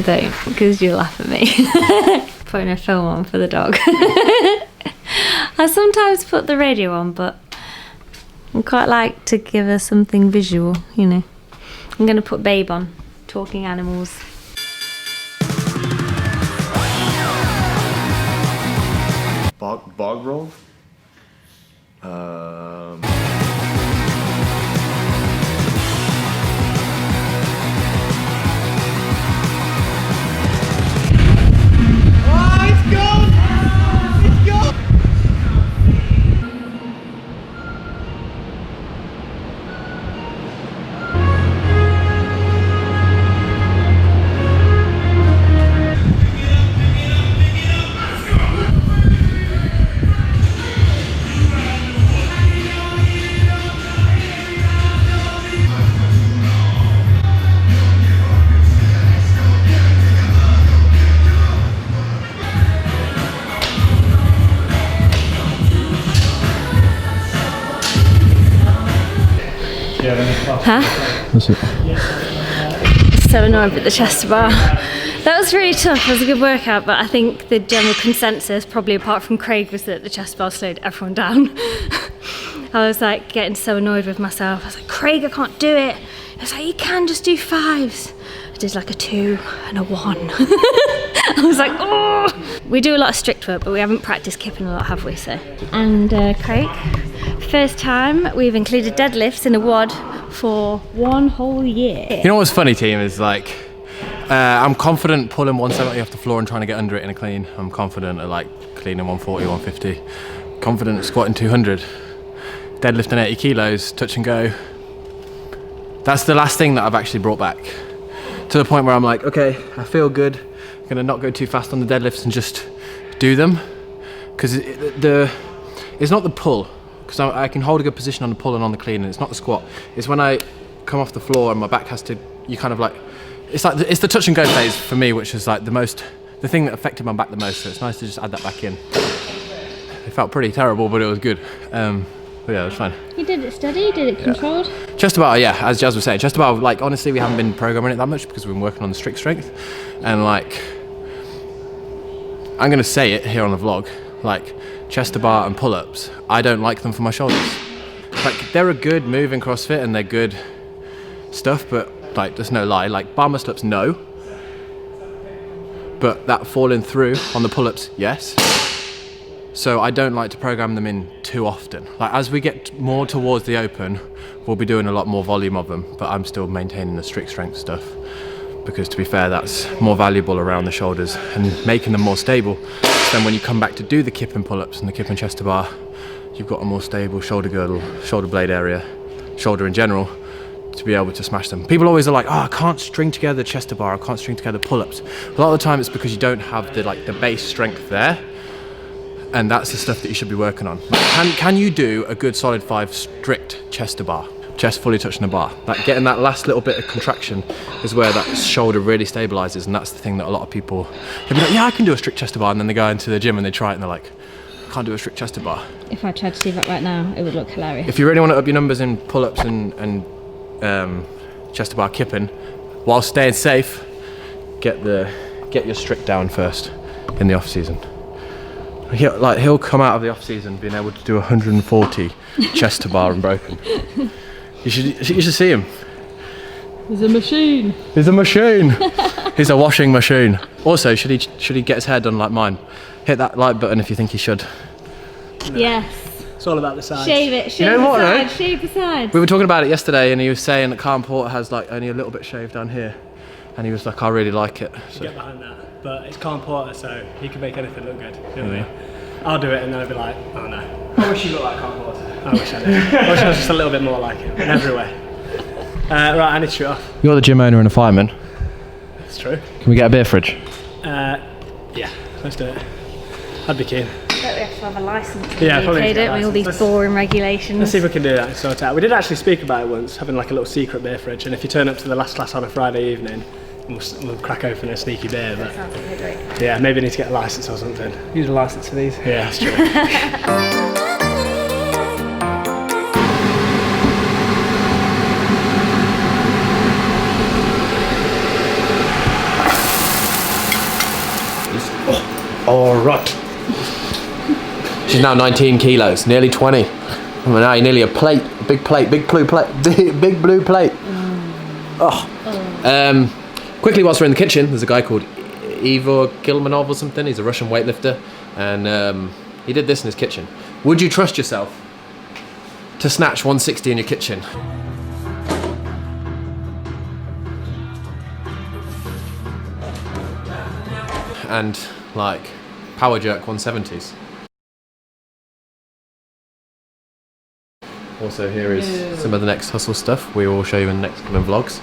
Don't, because you'll laugh at me. Putting a film on for the dog. I sometimes put the radio on, but I quite like to give her something visual, you know. I'm going to put Babe on, Talking Animals. Bog roll? Huh? That's it. So annoyed with the chest bar. That was really tough. It was a good workout, but I think the general consensus, probably apart from Craig, was that the chest bar slowed everyone down. I was like getting so annoyed with myself. I was like, Craig, I can't do it. I was like, you can just do 5s. I did like a 2 and a 1. I was like, oh! We do a lot of strict work, but we haven't practiced kipping a lot, have we? So. And Craig, first time we've included deadlifts in a WOD for 1 whole year. You know what's funny, team, is like, I'm confident pulling 170 off the floor and trying to get under it in a clean. I'm confident at like cleaning 140, 150. Confident at squatting 200. Deadlifting 80 kilos, touch and go. That's the last thing that I've actually brought back. To the point where I'm like, okay, I feel good. I'm gonna not go too fast on the deadlifts and just do them. Because it's not the pull. Because I can hold a good position on the pull and on the clean, and it's not the squat. It's when I come off the floor and my back has to, you kind of like, it's like, it's the touch and go phase for me, which is like the thing that affected my back the most, so it's nice to just add that back in. It felt pretty terrible, but it was good. But yeah, it was fine. You did it steady, you did it controlled? Just about, yeah, as Jazz was saying, just about, like, honestly, we haven't been programming it that much because we've been working on the strict strength. And like, I'm gonna say it here on the vlog, like, chest to bar and pull-ups, I don't like them for my shoulders. Like, they're a good move in CrossFit and they're good stuff, but like, there's no lie. Like, bar muscle-ups, no. But that falling through on the pull-ups, yes. So I don't like to program them in too often. Like, as we get more towards the open, we'll be doing a lot more volume of them, but I'm still maintaining the strict strength stuff. Because to be fair, that's more valuable around the shoulders and making them more stable. Then when you come back to do the kip and pull-ups and the kip and chest to bar, you've got a more stable shoulder girdle, shoulder blade area, shoulder in general, to be able to smash them. People always are like, oh, I can't string together chest to bar, I can't string together pull-ups. A lot of the time it's because you don't have the base strength there, and that's the stuff that you should be working on. Can you do a good solid 5 strict chest to bar? Chest fully touching the bar. Like, getting that last little bit of contraction is where that shoulder really stabilizes, and that's the thing that a lot of people, they'll be like, yeah, I can do a strict chest to bar, and then they go into the gym and they try it and they're like, I can't do a strict chest to bar. If I tried to do that right now, it would look hilarious. If you really want to up your numbers in pull-ups and chest to bar kipping, while staying safe, get your strict down first in the off season. He'll come out of the off season being able to do 140 chest to bar unbroken. You should see him. He's a machine. He's a machine. He's a washing machine. Also, should he get his hair done like mine? Hit that like button if you think he should. No. Yes. It's all about the sides. Shave it. Shave the sides. Shave the sides. We were talking about it yesterday, and he was saying that Calm Porter has like only a little bit shaved down here, and he was like, I really like it. So. Get behind that. But it's Calm Porter, so he can make anything look good. You know what I mean? I'll do it, and then I'll be like, oh no. I wish you looked like Calm Porter. I wish I did. I wish I was just a little bit more like him in every way. Right, I need to shoot off. You're the gym owner and a fireman. That's true. Can we get a beer fridge? Yeah, let's do it. I'd be keen. But we have to have a licence. Yeah, probably. Don't we? All these boring regulations. Let's see if we can do that and sort it out. We did actually speak about it once, having like a little secret beer fridge, and if you turn up to the last class on a Friday evening, we'll crack open a sneaky beer. But sounds like a great. Yeah, maybe need to get a licence or something. Use a licence for these. Yeah, that's true. All right. She's now 19 kilos, nearly 20. Well, now you're nearly a plate, a big plate, big blue plate, big blue plate. Oh. Quickly, whilst we're in the kitchen, there's a guy called Igor Kilmanov or something. He's a Russian weightlifter, and he did this in his kitchen. Would you trust yourself to snatch 160 in your kitchen? And like power jerk 170s. Also, here is some of the next hustle stuff we will show you in the next coming vlogs.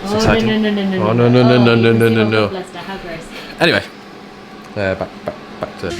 It's exciting. No. Oh no. Lester, how gross. Anyway, back to.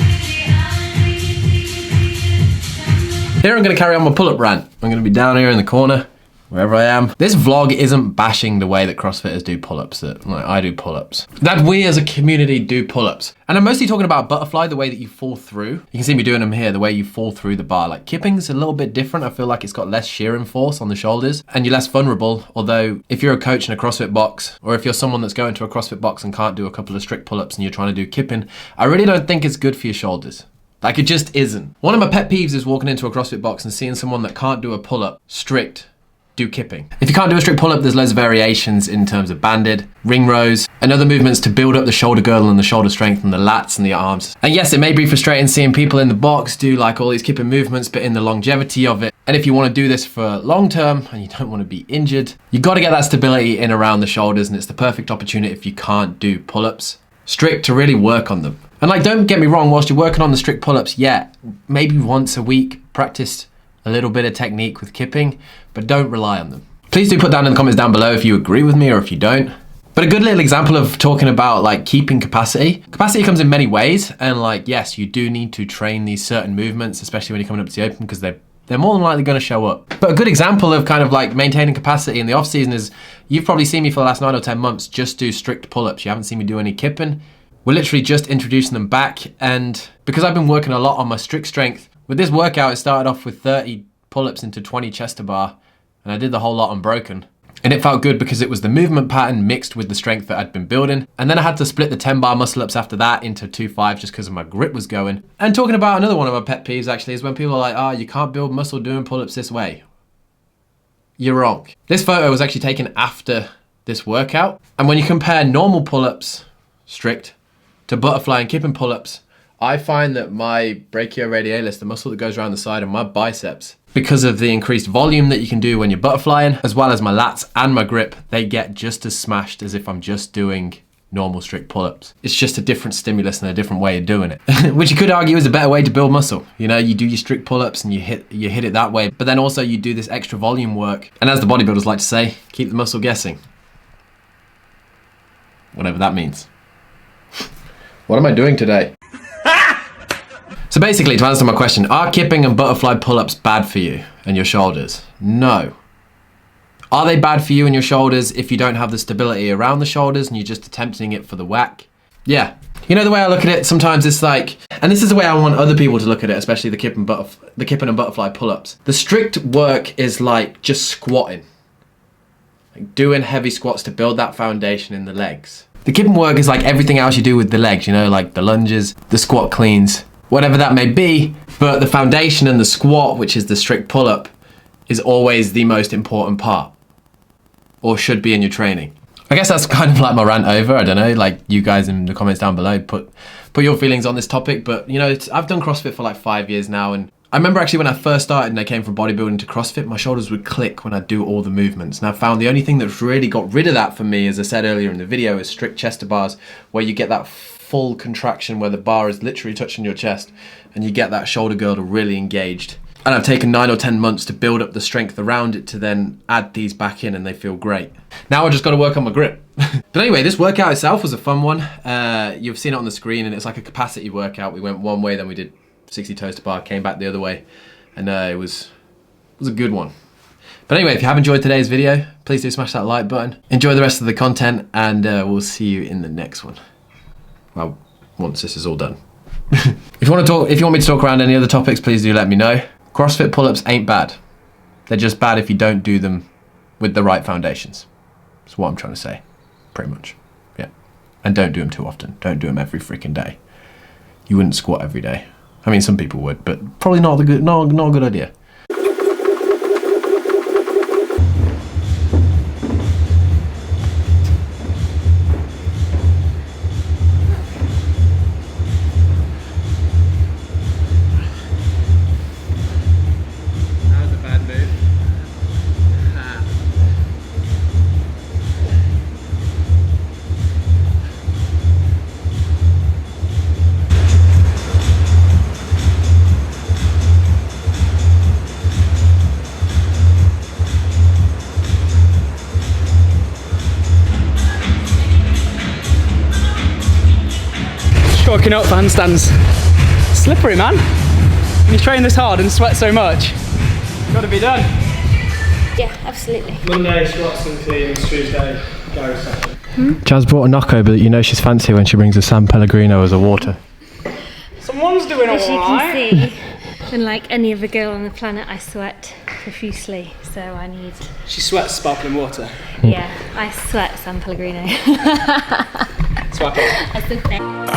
Here I'm going to carry on my pull-up rant. I'm going to be down here in the corner, wherever I am. This vlog isn't bashing the way that CrossFitters do pull-ups, that like I do pull-ups. That we as a community do pull-ups. And I'm mostly talking about butterfly, the way that you fall through. You can see me doing them here, the way you fall through the bar. Like kipping's a little bit different. I feel like it's got less shearing force on the shoulders and you're less vulnerable. Although if you're a coach in a CrossFit box, or if you're someone that's going to a CrossFit box and can't do a couple of strict pull-ups and you're trying to do kipping, I really don't think it's good for your shoulders. Like it just isn't. One of my pet peeves is walking into a CrossFit box and seeing someone that can't do a pull-up strict do kipping. If you can't do a strict pull-up, there's loads of variations in terms of banded, ring rows, and other movements to build up the shoulder girdle and the shoulder strength and the lats and the arms. And yes, it may be frustrating seeing people in the box do like all these kipping movements, but in the longevity of it, and if you want to do this for long term and you don't want to be injured, you got to get that stability in around the shoulders, and it's the perfect opportunity if you can't do pull-ups strict to really work on them. And like, don't get me wrong, whilst you're working on the strict pull-ups, yeah, maybe once a week, practice a little bit of technique with kipping, but don't rely on them. Please do put down in the comments down below if you agree with me or if you don't. But a good little example of talking about like keeping capacity. Capacity comes in many ways, and like, yes, you do need to train these certain movements, especially when you're coming up to the open, because they're more than likely going to show up. But a good example of kind of like maintaining capacity in the off season is, you've probably seen me for the last 9 or 10 months just do strict pull-ups. You haven't seen me do any kipping. We're literally just introducing them back, and because I've been working a lot on my strict strength, with this workout it started off with 30 pull-ups into 20 chest to bar, and I did the whole lot unbroken. And it felt good because it was the movement pattern mixed with the strength that I'd been building. And then I had to split the 10 bar muscle ups after that into 2 5s just because my grip was going. And talking about another one of my pet peeves actually is when people are like, oh, you can't build muscle doing pull-ups this way. You're wrong. This photo was actually taken after this workout. And when you compare normal pull-ups, strict, to butterfly and kipping pull-ups, I find that my brachioradialis, the muscle that goes around the side of my biceps, because of the increased volume that you can do when you're butterflying, as well as my lats and my grip, they get just as smashed as if I'm just doing normal strict pull-ups. It's just a different stimulus and a different way of doing it, which you could argue is a better way to build muscle. You know, you do your strict pull-ups and you hit it that way, but then also you do this extra volume work. And as the bodybuilders like to say, keep the muscle guessing. Whatever that means. What am I doing today? So basically, to answer my question, are kipping and butterfly pull-ups bad for you and your shoulders? No. Are they bad for you and your shoulders if you don't have the stability around the shoulders and you're just attempting it for the whack? Yeah. You know, the way I look at it, sometimes it's like, and this is the way I want other people to look at it, especially the kipping and butterfly pull-ups. The strict work is like just squatting. Like doing heavy squats to build that foundation in the legs. The kipping work is like everything else you do with the legs, you know, like the lunges, the squat cleans, whatever that may be, but the foundation and the squat, which is the strict pull-up, is always the most important part, or should be in your training. I guess that's kind of like my rant over. I don't know, like you guys in the comments down below, put your feelings on this topic. But you know, I've done CrossFit for like 5 years now, and I remember actually when I first started and I came from bodybuilding to CrossFit, my shoulders would click when I'd do all the movements. And I found the only thing that's really got rid of that for me, as I said earlier in the video, is strict chest to bars, where you get that full contraction where the bar is literally touching your chest and you get that shoulder girdle really engaged. And I've taken 9 or 10 months to build up the strength around it to then add these back in, and they feel great. Now I just got to work on my grip. But anyway, this workout itself was a fun one. You've seen it on the screen, and it's like a capacity workout. We went one way, then we did 60 toes to bar, came back the other way, and it was a good one. But anyway, if you have enjoyed today's video, please do smash that like button. Enjoy the rest of the content, and we'll see you in the next one. Well, once this is all done. If you want me to talk around any other topics, please do let me know. CrossFit pull-ups ain't bad. They're just bad if you don't do them with the right foundations. That's what I'm trying to say, pretty much. Yeah. And don't do them too often. Don't do them every freaking day. You wouldn't squat every day. I mean, some people would, but probably not a good idea. Chalking up for handstands. Slippery, man. When you train this hard and sweat so much, gotta be done. Yeah, absolutely. Monday, squats and cleans. Tuesday, gyro session. Jazz brought a Nocco, but you know she's fancy when she brings a San Pellegrino as a water. Someone's doing As you alright. can see, unlike any other girl on the planet, I sweat profusely, so I need... She sweats sparkling water. Yeah, I sweat San Pellegrino. Swap it. That's the thing.